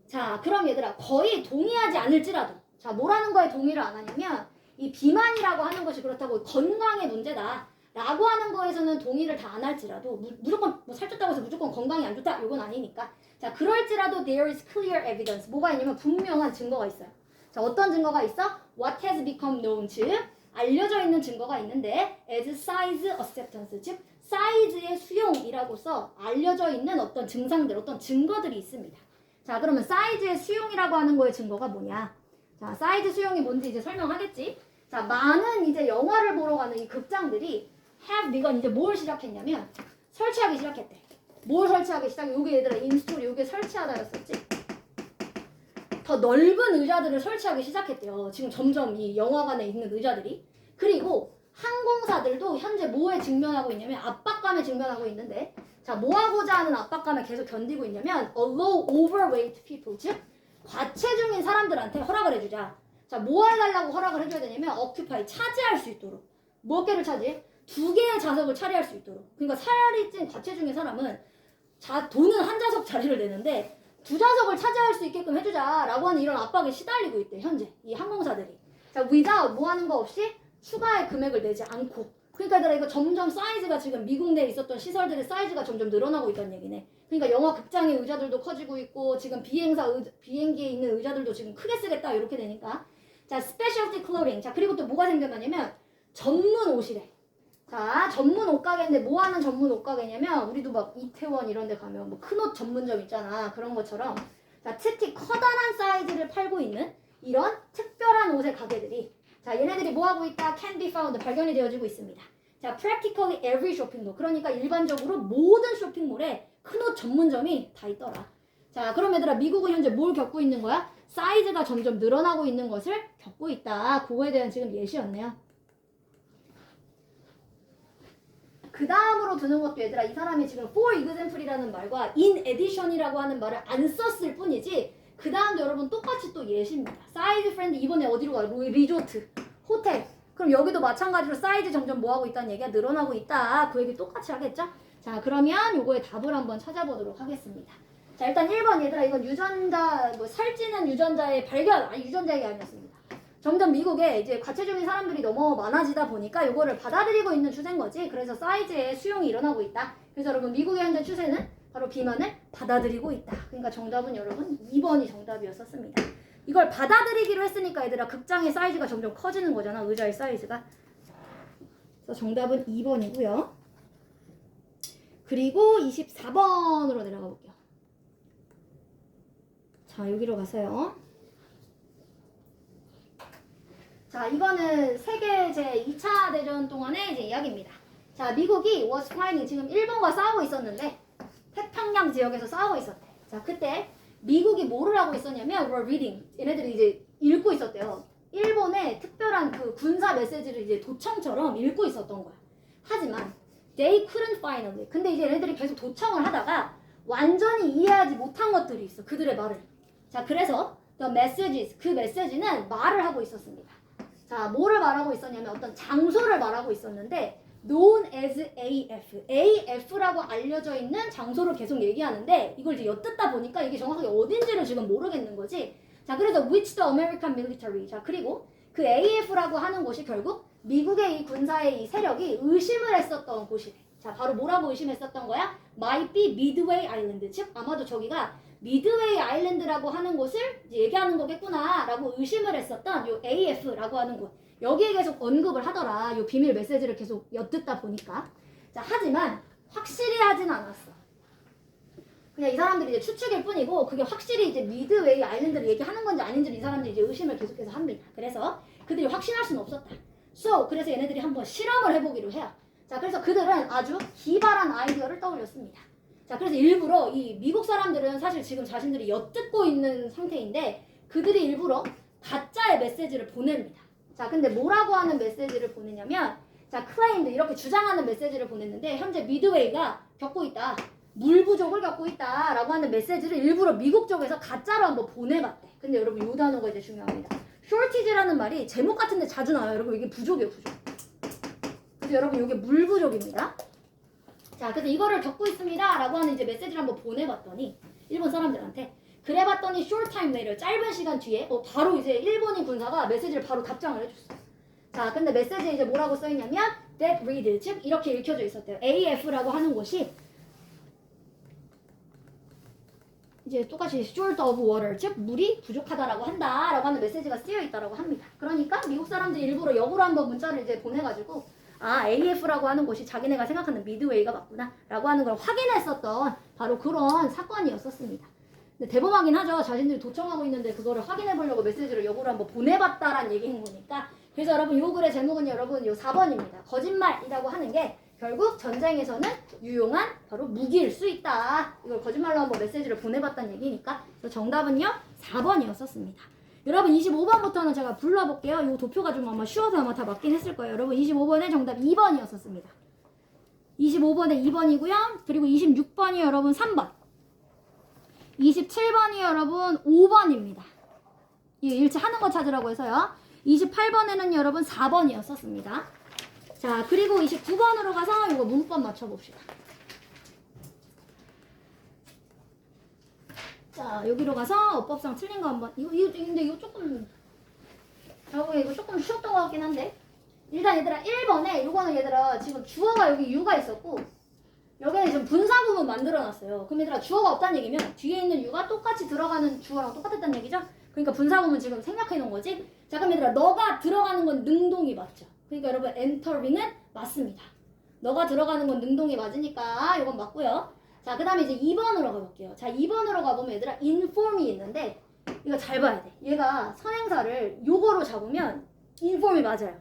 자, 그럼 얘들아, 거의 동의하지 않을지라도. 자, 뭐라는 거에 동의를 안 하냐면 이 비만이라고 하는 것이 그렇다고 건강의 문제다 라고 하는 거에서는 동의를 다 안 할지라도 무조건 뭐 살쪘다고 해서 무조건 건강이 안 좋다 이건 아니니까. 자, 그럴지라도 there is clear evidence. 뭐가 있냐면 분명한 증거가 있어요. 자, 어떤 증거가 있어? What has become known, 즉 알려져 있는 증거가 있는데 as size acceptance, 즉 사이즈의 수용이라고서 알려져 있는 어떤 증상들, 어떤 증거들이 있습니다. 자, 그러면 사이즈의 수용이라고 하는 거의 증거가 뭐냐? 자, 사이즈 수용이 뭔지 이제 설명하겠지? 자, 많은 이제 영화를 보러 가는 이 극장들이 have begun 이제 뭘 시작했냐면 설치하기 시작했대. 뭘 설치하기 시작해? 요게 얘들아 인스톨이 요게 설치하다였었지? 더 넓은 의자들을 설치하기 시작했대요. 지금 점점 이 영화관에 있는 의자들이. 그리고 항공사들도 현재 뭐에 직면하고 있냐면 압박감에 직면하고 있는데 자, 뭐 하고자 하는 압박감에 계속 견디고 있냐면 allow overweight people, 즉 과체중인 사람들한테 허락을 해주자. 자, 뭐 해달라고 허락을 해줘야 되냐면 occupy, 차지할 수 있도록. 몇 개를 차지해? 2개의 좌석을 차지할 수 있도록. 그러니까 살이 찐 과체중인 사람은 돈은 한 좌석 자리를 내는데 2좌석을 차지할 수 있게끔 해주자라고 하는 이런 압박에 시달리고 있대, 현재 이 항공사들이. 자, without 뭐 하는 거 없이 추가의 금액을 내지 않고. 그러니까 얘들아 이거 점점 사이즈가 지금 미국 내에 있었던 시설들의 사이즈가 점점 늘어나고 있다는 얘기네. 그러니까 영화 극장의 의자들도 커지고 있고 지금 비행기에 있는 의자들도 지금 크게 쓰겠다 이렇게 되니까. 자, specialty clothing. 자, 그리고 또 뭐가 생겨나냐면 전문 옷이래. 자, 전문 옷가게인데 뭐 하는 전문 옷가게냐면 우리도 막 이태원 이런 데 가면 뭐 큰 옷 전문점 있잖아. 그런 것처럼 자, 특히 커다란 사이즈를 팔고 있는 이런 특별한 옷의 가게들이 자, 얘네들이 뭐 하고 있다? can be found, 발견이 되어지고 있습니다. 자, practically every shopping mall. 그러니까 일반적으로 모든 쇼핑몰에 큰 옷 전문점이 다 있더라. 자, 그럼 얘들아 미국은 현재 뭘 겪고 있는 거야? 사이즈가 점점 늘어나고 있는 것을 겪고 있다. 그거에 대한 지금 예시였네요. 그 다음으로 드는 것도 얘들아 이 사람이 지금 for example이라는 말과 in addition이라고 하는 말을 안 썼을 뿐이지 그 다음도 여러분 똑같이 또 예시입니다. 사이즈 프렌드 이번에 어디로 가요? 리조트, 호텔. 그럼 여기도 마찬가지로 사이즈 점점 뭐하고 있다는 얘기가 늘어나고 있다. 그 얘기 똑같이 하겠죠? 자, 그러면 요거의 답을 한번 찾아보도록 하겠습니다. 자, 일단 1번 얘들아 이건 유전자 뭐 살찌는 유전자의 발견 아니 유전자 얘기 아니었습니다. 점점 미국에 이제 과체중인 사람들이 너무 많아지다 보니까 요거를 받아들이고 있는 추세인 거지. 그래서 사이즈의 수용이 일어나고 있다. 그래서 여러분 미국의 현재 추세는 바로 비만을 받아들이고 있다. 그러니까 정답은 여러분 2번이 정답이었었습니다. 이걸 받아들이기로 했으니까 얘들아 극장의 사이즈가 점점 커지는 거잖아. 의자의 사이즈가. 그래서 정답은 2번이고요. 그리고 24번으로 내려가 볼게요. 자, 여기로 가서요. 자, 이거는 세계 제2차 대전 동안의 이제 이야기입니다. 자, 미국이 was fighting, 지금 일본과 싸우고 있었는데 태평양 지역에서 싸우고 있었대. 자, 그때 미국이 뭐를 하고 있었냐면 were reading. 얘네들이 이제 읽고 있었대요. 일본의 특별한 그 군사 메시지를 이제 도청처럼 읽고 있었던 거야. 하지만 they couldn't finally. 근데 이제 얘네들이 계속 도청을 하다가 완전히 이해하지 못한 것들이 있어. 그들의 말을. 자, 그래서 the messages, 그 메시지는 말을 하고 있었습니다. 자, 뭐를 말하고 있었냐면 어떤 장소를 말하고 있었는데 known as AF, AF라고 알려져 있는 장소를 계속 얘기하는데 이걸 이제 엿듣다 보니까 이게 정확하게 어딘지를 지금 모르겠는 거지. 자, 그래서 which the American military. 자, 그리고 그 AF라고 하는 곳이 결국 미국의 이 군사의 이 세력이 의심을 했었던 곳이래. 자, 바로 뭐라고 의심했었던 거야? might be Midway Island. 즉 아마도 저기가 미드웨이 아일랜드라고 하는 곳을 이제 얘기하는 거겠구나 라고 의심을 했었던 요 AF라고 하는 곳. 여기에 계속 언급을 하더라. 요 비밀 메시지를 계속 엿듣다 보니까. 자, 하지만 확실히 하진 않았어. 그냥 이 사람들이 이제 추측일 뿐이고 그게 확실히 이제 미드웨이 아일랜드를 얘기하는 건지 아닌지를 이 사람들이 이제 의심을 계속해서 합니다. 그래서 그들이 확신할 수는 없었다. 그래서 얘네들이 한번 실험을 해보기로 해요. 자, 그래서 그들은 아주 기발한 아이디어를 떠올렸습니다. 자, 그래서 일부러 이 미국 사람들은 사실 지금 자신들이 엿듣고 있는 상태인데 그들이 일부러 가짜의 메시지를 보냅니다. 자, 근데 뭐라고 하는 메시지를 보내냐면 자, claimed 이렇게 주장하는 메시지를 보냈는데 현재 미드웨이가 겪고 있다. 물 부족을 겪고 있다 라고 하는 메시지를 일부러 미국 쪽에서 가짜로 한번 보내봤대. 근데 여러분 요 단어가 이제 중요합니다. shortage라는 말이 제목 같은데 자주 나와요. 여러분 이게 부족이에요, 부족. 그래서 여러분 이게 물 부족입니다. 자, 그래서 이거를 겪고 있습니다 라고 하는 이제 메시지를 한번 보내봤더니 일본 사람들한테 그래봤더니 short time later 짧은 시간 뒤에 바로 이제 일본인 군사가 메시지를 바로 답장을 해줬어요. 자, 근데 메시지에 이제 뭐라고 써있냐면 that read, 즉 이렇게 읽혀져 있었대요. AF라고 하는 곳이 이제 똑같이 short of water, 즉 물이 부족하다라고 한다라고 하는 메시지가 쓰여 있다라고 합니다. 그러니까 미국 사람들이 일부러 역으로 한번 문자를 이제 보내가지고 AF라고 하는 곳이 자기네가 생각하는 미드웨이가 맞구나 라고 하는 걸 확인했었던 바로 그런 사건이었었습니다. 근데 대범하긴 하죠. 자신들이 도청하고 있는데 그거를 확인해 보려고 메시지를 역으로 한번 보내봤다라는 얘기인 거니까. 그래서 여러분 요 글의 제목은 여러분 요 4번입니다. 거짓말이라고 하는 게 결국 전쟁에서는 유용한 바로 무기일 수 있다. 이걸 거짓말로 한번 메시지를 보내봤다는 얘기니까. 그래서 정답은요 4번이었었습니다. 여러분 25번부터는 제가 불러볼게요. 이 도표가 좀 아마 쉬워서 아마 다 맞긴 했을 거예요. 여러분 25번의 정답 2번이었었습니다. 25번에 2번이고요. 그리고 26번이 여러분 3번. 27번이 여러분 5번입니다. 이 일치 하는 거 찾으라고 해서요. 28번에는 여러분 4번이었었습니다. 자, 그리고 29번으로 가서 이거 문법 맞춰봅시다. 자, 여기로 가서 어법상 틀린 거 한번. 근데 이거 조금, 이거 조금 쉬웠던 것 같긴 한데. 일단 얘들아, 1번에, 이거는 얘들아, 지금 주어가 여기 유가 있었고, 여기는 지금 분사구문 만들어놨어요. 그럼 얘들아, 주어가 없다는 얘기면, 뒤에 있는 유가 똑같이 들어가는 주어랑 똑같았다는 얘기죠? 그러니까 분사구문 지금 생략해 놓은 거지? 자, 그럼 얘들아, 너가 들어가는 건 능동이 맞죠? 그러니까 여러분, 엔터링은 맞습니다. 너가 들어가는 건 능동이 맞으니까, 이건 맞고요. 자, 그 다음에 이제 2번으로 가볼게요. 자, 2번으로 가보면 얘들아, inform이 있는데, 이거 잘 봐야 돼. 얘가 선행사를 요거로 잡으면 inform이 맞아요.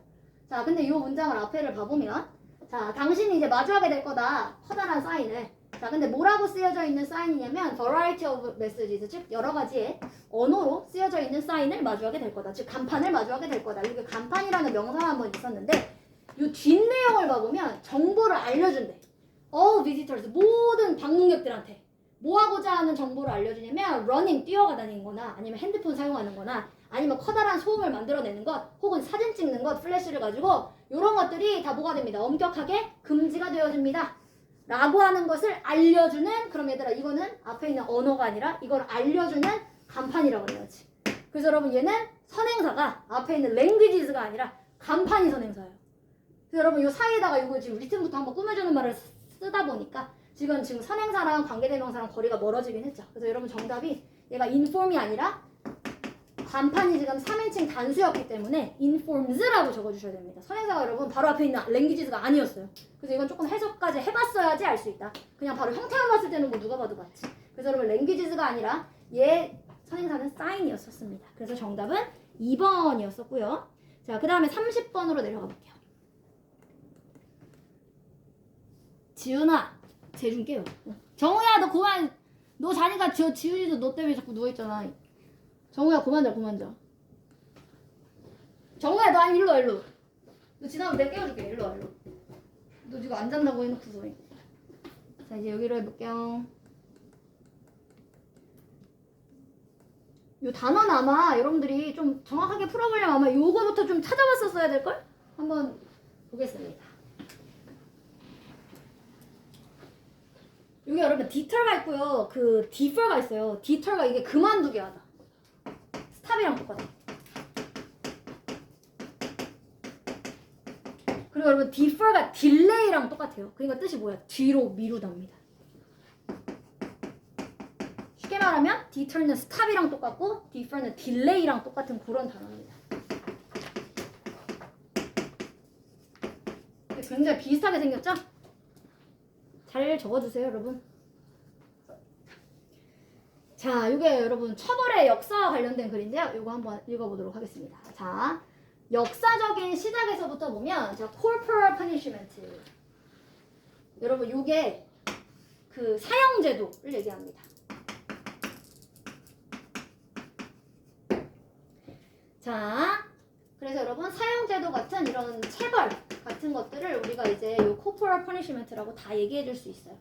자, 근데 이 문장을 앞에를 봐보면, 자, 당신이 이제 마주하게 될 거다. 커다란 사인을. 자, 근데 뭐라고 쓰여져 있는 사인이냐면, variety of messages, 즉, 여러 가지의 언어로 쓰여져 있는 사인을 마주하게 될 거다. 즉, 간판을 마주하게 될 거다. 이게 간판이라는 명사가 한번 있었는데, 이 뒷내용을 봐보면 정보를 알려준대. all visitors, 모든 방문객들한테 뭐 하고자 하는 정보를 알려주냐면 running, 뛰어다니는 거나 아니면 핸드폰 사용하는 거나 아니면 커다란 소음을 만들어내는 것 혹은 사진 찍는 것, 플래시를 가지고 이런 것들이 다 뭐가 됩니다. 엄격하게 금지가 되어집니다. 라고 하는 것을 알려주는, 그럼 얘들아 이거는 앞에 있는 언어가 아니라 이걸 알려주는 간판이라고 그래야지. 그래서 여러분 얘는 선행사가 앞에 있는 languages가 아니라 간판이 선행사예요. 그래서 여러분 이 사이에다가 이거 지금 리튼부터 한번 꾸며주는 말을 쓰다 보니까 지금 선행사랑 관계대명사랑 거리가 멀어지긴 했죠. 그래서 여러분 정답이 얘가 inform이 아니라 간판이 지금 3인칭 단수였기 때문에 informs라고 적어주셔야 됩니다. 선행사가 여러분 바로 앞에 있는 languages가 아니었어요. 그래서 이건 조금 해석까지 해봤어야지 알 수 있다. 그냥 바로 형태만 봤을 때는 뭐 누가 봐도 맞지. 그래서 여러분 languages가 아니라 얘 선행사는 sign이었었습니다. 그래서 정답은 2번이었었고요. 자, 그 다음에 30번으로 내려가 볼게요. 지훈아, 쟤좀 깨워. 정우야, 너 그만. 너 자니까 지훈이도 너 때문에 자꾸 누워있잖아. 정우야, 그만 자. 정우야, 너 아니 일로 와, 일로. 너 지나가면 내가 깨워줄게. 일로 와, 일로. 너 지금 안 잔다고 해놓고서. 자, 이제 여기로 해볼게요. 요 단어는 아마 여러분들이 좀 정확하게 풀어보려면 아마 요거부터 좀 찾아봤었어야 될걸? 한번 보겠습니다. 여기 여러분 deter가 있고요. 그 defer가 있어요. deter가 이게 그만두게 하다. 스탑이랑 똑같아. 그리고 여러분 defer가 delay랑 똑같아요. 그러니까 뜻이 뭐야? 뒤로 미루답니다. 쉽게 말하면 deter는 스탑이랑 똑같고 defer는 delay랑 똑같은 그런 단어입니다. 굉장히 비슷하게 생겼죠? 잘 적어주세요, 여러분. 자, 이게 여러분 처벌의 역사와 관련된 글인데요. 이거 한번 읽어보도록 하겠습니다. 자, 역사적인 시작에서부터 보면 자, corporal punishment. 여러분, 이게 그 사형제도를 얘기합니다. 자, 그래서 여러분 사형제도 같은 이런 체벌 같은 것들을 우리가 이제 요 corporal punishment라고 다 얘기해 줄 수 있어요.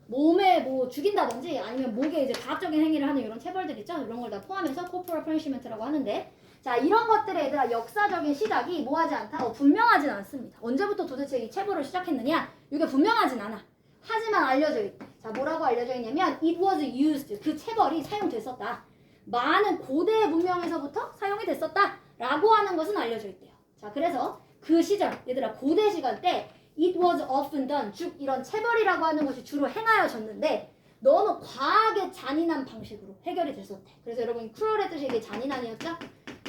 몸에 뭐 죽인다든지 아니면 목에 이제 과학적인 행위를 하는 이런 체벌들 있죠? 이런 걸 다 포함해서 corporal punishment라고 하는데, 자, 자, 이런 것들의 얘들아 역사적인 시작이 뭐하지 않다? 분명하진 않습니다. 언제부터 도대체 이 체벌을 시작했느냐? 이게 분명하진 않아. 하지만 알려져 있대. 자, 뭐라고 알려져 있냐면 it was used. 그 체벌이 사용됐었다. 많은 고대 문명에서부터 사용이 됐었다. 라고 하는 것은 알려져 있대요. 자, 그래서 그 시절, 얘들아 고대 시간 때 it was often done. 즉 이런 체벌이라고 하는 것이 주로 행하여졌는데 너무 과하게 잔인한 방식으로 해결이 됐었대. 그래서 여러분 cruel의 뜻이 이게 잔인한이었죠?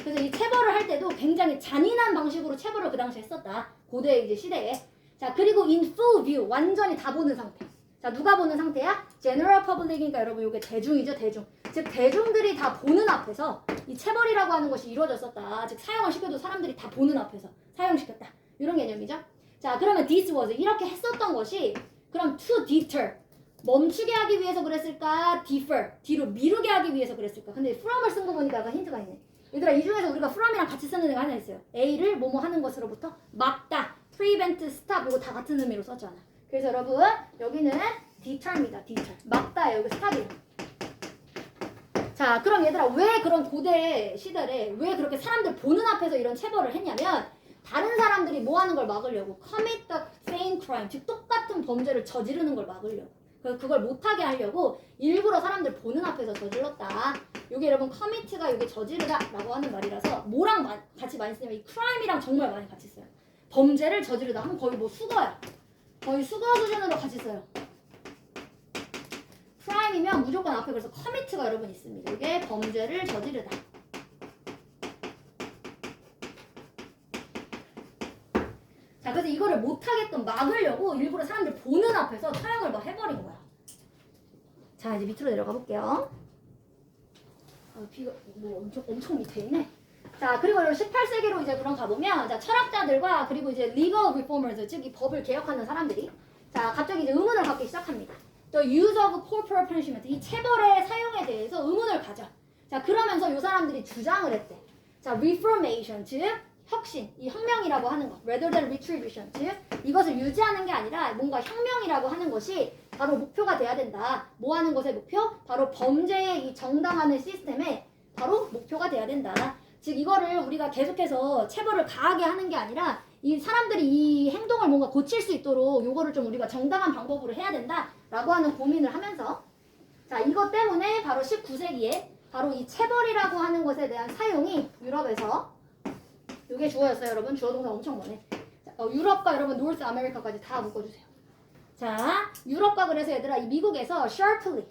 그래서 이 체벌을 할 때도 굉장히 잔인한 방식으로 체벌을 그 당시에 했었다. 고대 이제 시대에. 자, 그리고 in full view. 완전히 다 보는 상태. 자, 누가 보는 상태야? general public이니까 여러분 이게 대중이죠, 대중. 즉 대중들이 다 보는 앞에서 이 체벌이라고 하는 것이 이루어졌었다. 즉 사용을 시켜도 사람들이 다 보는 앞에서 사용시켰다. 이런 개념이죠. 자, 그러면 this was 이렇게 했었던 것이 그럼 to deter 멈추게 하기 위해서 그랬을까? defer 뒤로 미루게 하기 위해서 그랬을까? 근데 from을 쓴 거 보니까 약간 힌트가 있네. 얘들아 이 중에서 우리가 from이랑 같이 쓰는 애가 하나 있어요. A를 뭐뭐 하는 것으로부터 막다, prevent, stop 이거 다 같은 의미로 썼잖아. 그래서 여러분 여기는 deter입니다. deter 막다 여기 stop이에요. 자, 그럼 얘들아 왜 그런 고대 시대에 왜 그렇게 사람들 보는 앞에서 이런 체벌을 했냐면 다른 사람들이 뭐 하는 걸 막으려고 commit the same crime 즉 똑같은 범죄를 저지르는 걸 막으려고 그래서 그걸 못하게 하려고 일부러 사람들 보는 앞에서 저질렀다. 요게 여러분 commit가 요게 저지르다 라고 하는 말이라서 뭐랑 같이 많이 쓰냐면 이 crime이랑 정말 많이 같이 써요. 범죄를 저지르다 하면 거의 뭐 수거야. 거의 수거 수준으로 같이 써요. crime이면 무조건 앞에 그래서 commit가 여러분 있습니다. 이게 범죄를 저지르다. 자, 그래서 이거를 못하게끔 막으려고 일부러 사람들 보는 앞에서 사용을 막 해버린 거야. 자, 이제 밑으로 내려가 볼게요. 비가 뭐 엄청 밑에 있네. 자, 그리고 18세기로 이제 그럼 가보면, 자, 철학자들과 그리고 이제 legal reformers, 즉 이 법을 개혁하는 사람들이, 자, 갑자기 이제 의문을 갖기 시작합니다. The use of corporal punishment, 이 체벌의 사용에 대해서 의문을 가져. 자, 그러면서 이 사람들이 주장을 했대. 자, reformation, 즉 혁신, 이 혁명이라고 하는 것, rather than retribution, 즉 이것을 유지하는 게 아니라 뭔가 혁명이라고 하는 것이 바로 목표가 돼야 된다. 뭐 하는 것의 목표? 바로 범죄의 이 정당화의 시스템의 바로 목표가 돼야 된다. 즉 이거를 우리가 계속해서 체벌을 가하게 하는 게 아니라 이 사람들이 이 행동을 뭔가 고칠 수 있도록 요거를 좀 우리가 정당한 방법으로 해야 된다라고 하는 고민을 하면서 자, 이것 때문에 바로 19세기에 바로 이 체벌이라고 하는 것에 대한 사용이 유럽에서 이게 주어였어요, 여러분. 주어 동사 엄청 많네. 자, 유럽과 여러분 노스 아메리카까지 다 묶어주세요. 자, 유럽과 그래서 얘들아 이 미국에서 sharply.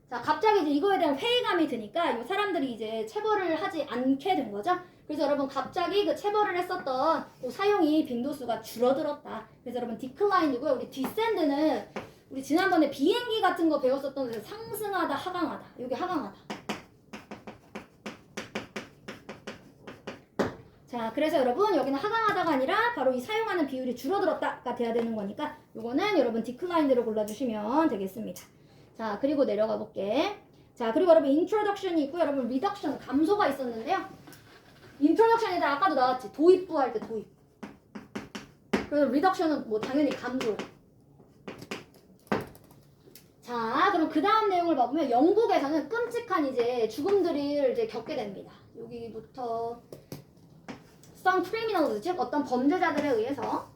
자, 갑자기 이제 이거에 대한 회의감이 드니까 이 사람들이 이제 체벌을 하지 않게 된 거죠. 그래서 여러분 갑자기 그 체벌을 했었던 그 사용이 빈도수가 줄어들었다. 그래서 여러분 decline이고요. 우리 descend는 우리 지난번에 비행기 같은 거 배웠었던 데서 상승하다, 하강하다. 이게 하강하다. 자, 그래서 여러분 여기는 하강하다가 아니라 바로 이 사용하는 비율이 줄어들었다가 돼야 되는 거니까 요거는 여러분 decline로 골라주시면 되겠습니다. 자, 그리고 내려가 볼게. 자, 그리고 여러분 introduction이 있고 여러분 reduction 감소가 있었는데요. introduction에다 아까도 나왔지. 도입부 할 때 도입. 그래서 reduction은 뭐 당연히 감소. 자, 그럼 그 다음 내용을 봐보면 영국에서는 끔찍한 이제 죽음들을 이제 겪게 됩니다. 여기부터 some criminals, 즉 어떤 범죄자들에 의해서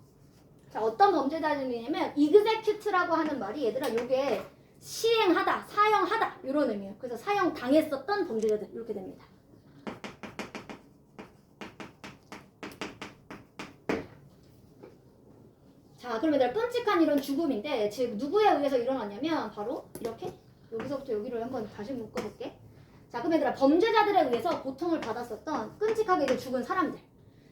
자, 어떤 범죄자들이냐면 execute라고 하는 말이 얘들아 요게 시행하다, 사형하다 이런 의미예요. 그래서 사형 당했었던 범죄자들 이렇게 됩니다. 자, 그럼 얘들아 끔찍한 이런 죽음인데 즉 누구에 의해서 일어났냐면 바로 이렇게 여기서부터 여기로 한번 다시 묶어볼게. 자, 그럼 얘들아 범죄자들에 의해서 고통을 받았었던 끔찍하게 이제 죽은 사람들.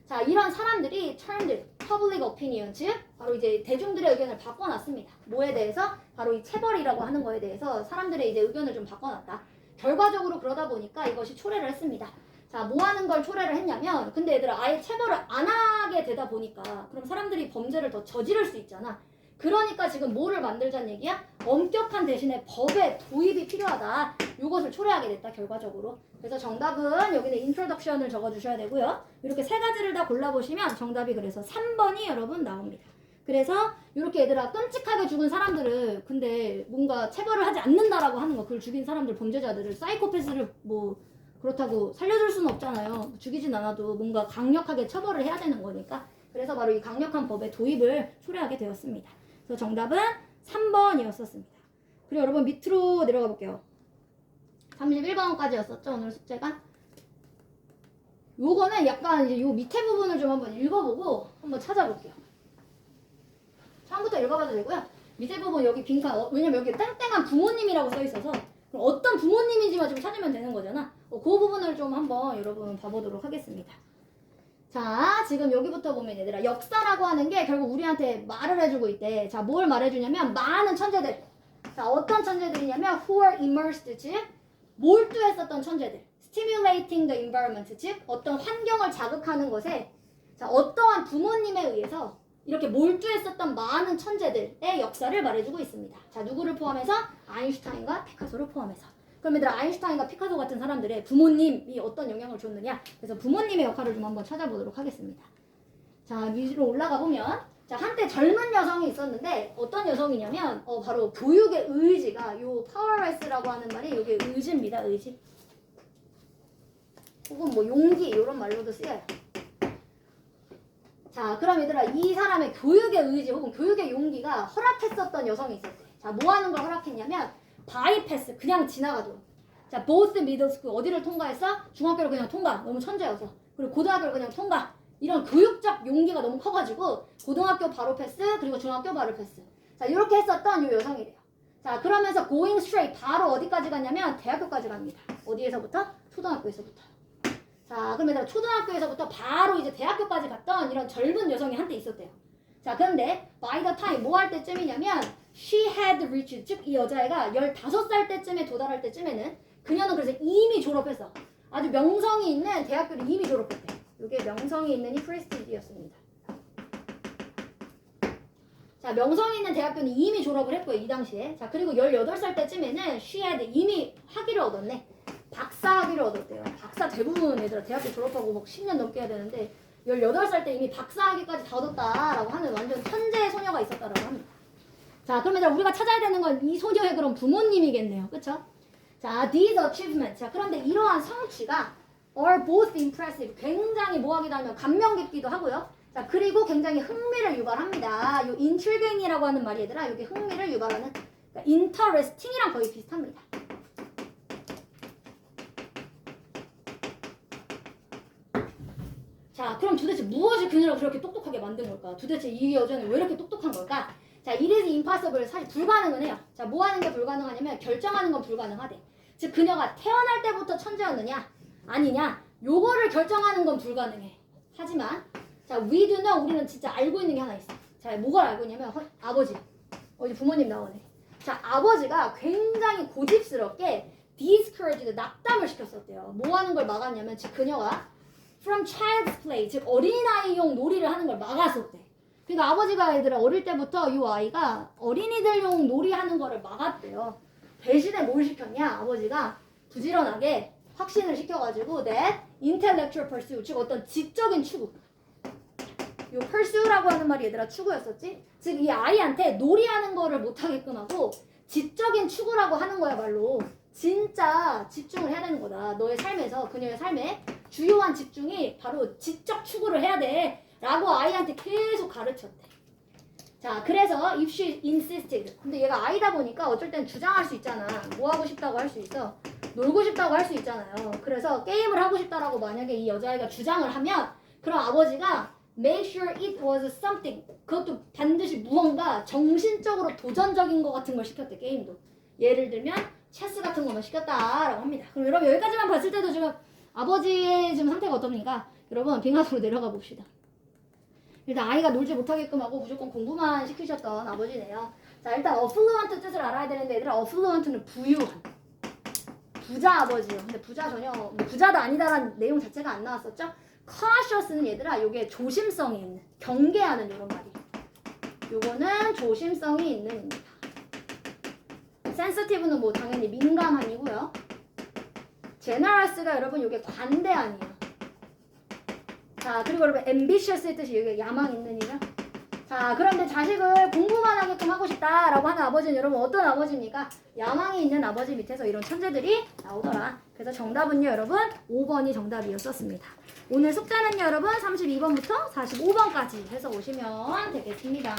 자, 이런 사람들이 turned public opinion, 즉 바로 이제 대중들의 의견을 바꿔놨습니다. 뭐에 대해서? 바로 이 체벌이라고 하는 거에 대해서 사람들의 이제 의견을 좀 바꿔놨다. 결과적으로 그러다 보니까 이것이 초래를 했습니다. 자, 뭐 하는 걸 초래를 했냐면 근데 얘들아 아예 체벌을 안 하게 되다 보니까 그럼 사람들이 범죄를 더 저지를 수 있잖아. 그러니까 지금 뭐를 만들자는 얘기야? 엄격한 대신에 법의 도입이 필요하다. 이것을 초래하게 됐다, 결과적으로. 그래서 정답은 여기는 introduction을 적어주셔야 되고요. 이렇게 세 가지를 다 골라보시면 정답이 그래서 3번이 여러분 나옵니다. 그래서 이렇게 얘들아 끔찍하게 죽은 사람들을 근데 뭔가 체벌을 하지 않는다라고 하는 거, 그걸 죽인 사람들 범죄자들을 사이코패스를 뭐 그렇다고 살려줄 수는 없잖아요. 죽이진 않아도 뭔가 강력하게 처벌을 해야 되는 거니까. 그래서 바로 이 강력한 법의 도입을 초래하게 되었습니다. 그래서 정답은 3번이었었습니다. 그리고 여러분 밑으로 내려가 볼게요. 31번까지였었죠, 오늘 숙제가. 요거는 약간 이제 요 밑에 부분을 좀 한번 읽어보고 한번 찾아볼게요. 처음부터 읽어봐도 되고요. 밑에 부분 여기 빈칸, 왜냐면 여기 땡땡한 부모님이라고 써있어서 그럼 어떤 부모님인지만 좀 찾으면 되는 거잖아. 그 부분을 좀 한번 여러분 봐보도록 하겠습니다. 자, 지금 여기부터 보면 얘들아, 역사라고 하는 게 결국 우리한테 말을 해주고 있대. 자, 뭘 말해주냐면 많은 천재들. 자, 어떤 천재들이냐면 who are immersed, 즉 몰두했었던 천재들. stimulating the environment, 즉 어떤 환경을 자극하는 것에 자, 어떠한 부모님에 의해서 이렇게 몰두했었던 많은 천재들의 역사를 말해주고 있습니다. 자, 누구를 포함해서? 아인슈타인과 피카소를 포함해서. 그럼 얘들아, 아인슈타인과 피카소 같은 사람들의 부모님이 어떤 영향을 줬느냐? 그래서 부모님의 역할을 좀 한번 찾아보도록 하겠습니다. 자, 위로 올라가 보면 자, 한때 젊은 여성이 있었는데 어떤 여성이냐면 바로 교육의 의지가 요 파워레스라고 하는 말이 요게 의지입니다. 의지. 혹은 뭐 용기 이런 말로도 쓰여요. 자, 그럼 얘들아, 이 사람의 교육의 의지 혹은 교육의 용기가 허락했었던 여성이 있었대. 자, 뭐 하는 걸 허락했냐면 바이패스, 그냥 지나가도록. 자, both middle school, 어디를 통과했어? 중학교를 그냥 통과, 너무 천재여서. 그리고 고등학교를 그냥 통과. 이런 교육적 용기가 너무 커가지고 고등학교 바로 패스, 그리고 중학교 바로 패스. 자, 이렇게 했었던 이 여성이래요. 자, 그러면서 going straight, 바로 어디까지 갔냐면 대학교까지 갑니다. 어디에서부터? 초등학교에서부터. 자, 그럼 얘들아, 초등학교에서부터 바로 이제 대학교까지 갔던 이런 젊은 여성이 한때 있었대요. 자, 그런데 by the time 뭐 할 때쯤이냐면 she had reached, 즉 이 여자애가 15살 때쯤에 도달할 때쯤에는 그녀는 그래서 이미 졸업했어. 아주 명성이 있는 대학교를 이미 졸업했대. 이게 명성이 있는 이 프레스티지였습니다. 자, 명성이 있는 대학교는 이미 졸업을 했고요, 이 당시에. 자, 그리고 18살 때쯤에는 she had 이미 학위를 얻었네. 박사 학위를 얻었대요. 박사 대부분 얘들아 대학교 졸업하고 막 10년 넘게 해야 되는데 18살 때 이미 박사 학위까지 다 얻었다라고 하는 완전 천재의 소녀가 있었다라고 합니다. 자, 그럼 얘들아 우리가 찾아야 되는 건 이 소녀의 그런 부모님이겠네요. 그쵸? 자, these achievements. 자, 그런데 이러한 성취가 are both impressive. 굉장히 뭐하기도 하면 감명 깊기도 하고요. 자, 그리고 굉장히 흥미를 유발합니다. 요 intriguing이라고 하는 말이 얘들아 여기 흥미를 유발하는 그러니까 interesting이랑 거의 비슷합니다. 자, 그럼 도대체 무엇이 그녀를 그렇게 똑똑하게 만든 걸까? 도대체 이 여자는 왜 이렇게 똑똑한 걸까? 자, it is impossible. 사실 불가능은 해요. 자, 뭐 하는 게 불가능하냐면 결정하는 건 불가능하대. 즉, 그녀가 태어날 때부터 천재였느냐? 아니냐? 요거를 결정하는 건 불가능해. 하지만 자, we do know, 우리는 진짜 알고 있는 게 하나 있어. 자, 뭐가 알고 있냐면 아버지. 어디 부모님 나오네. 자, 아버지가 굉장히 고집스럽게 discouraged, 낙담을 시켰었대요. 뭐 하는 걸 막았냐면 즉 그녀가 from child's play, 즉 어린아이용 놀이를 하는 걸 막았었대. 그러니까 아버지가 얘들아 어릴 때부터 이 아이가 어린이들용 놀이하는 거를 막았대요. 대신에 뭘 시켰냐? 아버지가 부지런하게 확신을 시켜가지고 that intellectual pursuit, 즉 어떤 지적인 추구. 요 pursue라고 하는 말이 얘들아 추구였었지? 즉 이 아이한테 놀이하는 거를 못하게끔 하고 지적인 추구라고 하는 거야말로 진짜 집중을 해야 되는 거다. 너의 삶에서, 그녀의 삶에 주요한 집중이 바로 지적 추구를 해야 돼 라고 아이한테 계속 가르쳤대. 자, 그래서 if she insisted, 근데 얘가 아이다 보니까 어쩔 땐 주장할 수 있잖아. 뭐 하고 싶다고 할 수 있어? 놀고 싶다고 할 수 있잖아요. 그래서 게임을 하고 싶다라고 만약에 이 여자아이가 주장을 하면 그럼 아버지가 make sure it was something, 그것도 반드시 무언가 정신적으로 도전적인 것 같은 걸 시켰대. 게임도 예를 들면 체스 같은 거만 시켰다라고 합니다. 그럼 여러분 여기까지만 봤을 때도 지금 아버지의 지금 상태가 어떻습니까? 여러분 빙하수로 내려가 봅시다. 일단 아이가 놀지 못하게끔 하고 무조건 공부만 시키셨던 아버지네요. 자, 일단 affluent 뜻을 알아야 되는데 얘들아 affluent는 부유한, 부자 아버지요. 근데 부자 전혀 부자도 아니다라는 내용 자체가 안 나왔었죠? cautious는 얘들아 요게 조심성이 있는, 경계하는 이런 말이에요. 요거는 조심성이 있는입니다. sensitive는 뭐 당연히 민감한이고요. generous가 여러분 요게 관대한이에요. 자, 그리고 여러분 ambitious의 뜻이 여기 야망 있는이죠. 자, 그런데 자식을 공부만 하게끔 하고 싶다라고 하는 아버지는 여러분 어떤 아버지입니까? 야망이 있는 아버지 밑에서 이런 천재들이 나오더라. 그래서 정답은요, 여러분 5번이 정답이었었습니다. 오늘 숙제는요, 여러분 32번부터 45번까지 해서 오시면 되겠습니다.